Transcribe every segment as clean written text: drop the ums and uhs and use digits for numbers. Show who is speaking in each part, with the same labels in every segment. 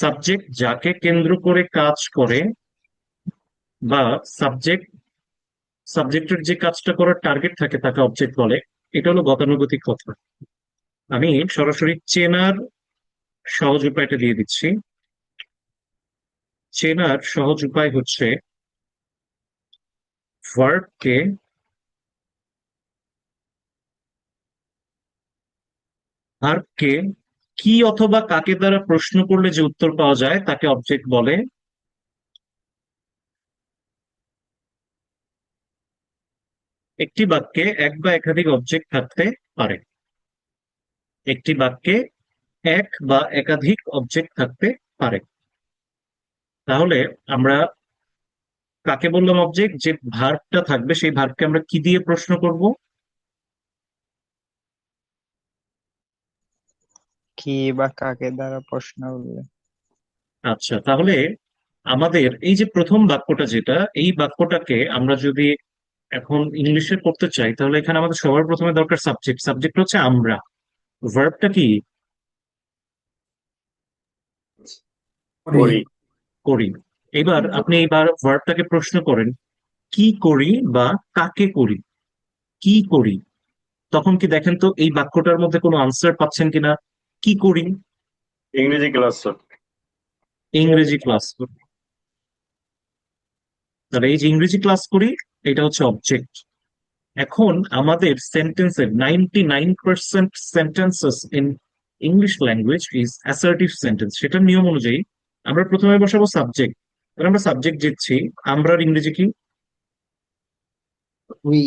Speaker 1: Subject যাকে কেন্দ্র করে কাজ করে, বা সাবজেক্ট সাবজেক্টের যে কাজটা করার টার্গেট থাকে তাকে অবজেক্ট বলে। এটা হলো গতানুগতিক কথা। আমি সরাসরি চেনার সহজ উপায়টা দিয়ে দিচ্ছি। চেনার সহজ উপায় হচ্ছে ভার্বকে ভার্বকে কি অথবা কাকে দ্বারা প্রশ্ন করলে যে উত্তর পাওয়া যায় তাকে অবজেক্ট বলে। একটি বাক্যে এক বা একাধিক অবজেক্ট থাকতে পারে। একটি বাক্যে এক বা একাধিক অবজেক্ট থাকতে পারে। তাহলে আমরা কাকে বললাম অবজেক্ট? যে ভার্বটা থাকবে সেই ভার্বকে আমরা কি দিয়ে প্রশ্ন করব?
Speaker 2: কি বা কাকে দ্বারা প্রশ্ন করলে।
Speaker 1: আচ্ছা, তাহলে আমাদের এই যে প্রথম বাক্যটা, যেটা এই বাক্যটাকে আমরা যদি এখন ইংলিশে করতে চাই, তাহলে এখানে আমাদের সবার প্রথমে দরকার সাবজেক্ট। সাবজেক্ট হচ্ছে আমরা। ভার্বটা কি?
Speaker 3: করি।
Speaker 1: করি। এবার আপনি এইবার ভার্বটাকে প্রশ্ন করেন, কি করি বা কাকে করি? কি করি? তখন কি দেখেন তো এই বাক্যটার মধ্যে কোনো আনসার পাচ্ছেন কিনা? কি করি?
Speaker 3: ইংরেজি ক্লাস।
Speaker 1: ইংরেজি ক্লাস করি। তাহলে এই যে ইংরেজি ক্লাস করি, এটা হচ্ছে অবজেক্ট। এখন আমাদের সেন্টেন্সের 99% sentences in English language is assertive sentence. সেটার নিয়ম অনুযায়ী আমরা প্রথমে বসাবো সাবজেক্ট। তাহলে আমরা সাবজেক্ট দিচ্ছি। আমরার ইংরেজি কি?
Speaker 2: উই।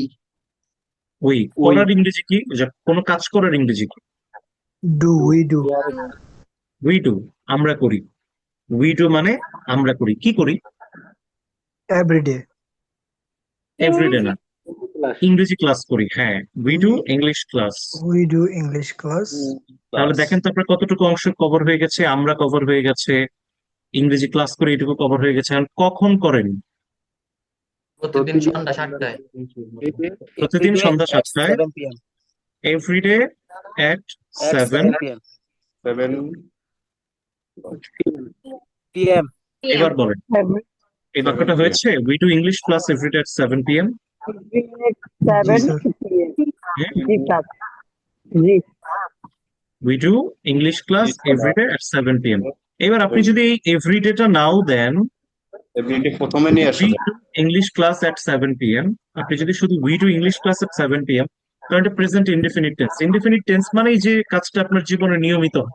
Speaker 1: ওই।
Speaker 3: ওই।
Speaker 1: করার ইংরেজি কি? যে কোনো কাজ করার ইংরেজি কি?
Speaker 2: We do.
Speaker 1: We do. আমরা করি। উই ডু মানে আমরা করি। কি করি?
Speaker 2: এভরিডে।
Speaker 1: এভরিডে না, ইংরেজি ক্লাস করি। হ্যাঁ, we do English class.
Speaker 2: We do English class.
Speaker 1: তাহলে দেখেন তো আপনার কতটুকু অংশ কভার হয়ে গেছে। আমরা কভার হয়ে গেছে, ইংরেজি ক্লাস করে এটুকু কভার হয়ে গেছে। আর কখন করেন?
Speaker 4: প্রতিদিন সন্ধ্যা 7টায়।
Speaker 1: প্রতিদিন সন্ধ্যা 7টায়।
Speaker 2: 7 p.m.
Speaker 1: Everyday at
Speaker 2: at
Speaker 1: 7।
Speaker 2: 7 p.m.
Speaker 3: 7
Speaker 2: p.m.
Speaker 1: এবার বলেন, এই বাক্যটা হয়েছে we do English class every day at 7 p.m.
Speaker 2: জি sir.
Speaker 1: We do English class every day at 7 p.m. এবার আপনি যদি এই এভরিডেটা নাও দেন,
Speaker 3: এভরিডে প্রথমে নিয়ে আসো।
Speaker 1: We do English class at 7 p.m. আপনি যদি শুধু we do English class at 7 p.m., কারণ এটা present indefinite tense. Indefinite tense মানে যে কাজটা আপনার জীবনে নিয়মিত হয়।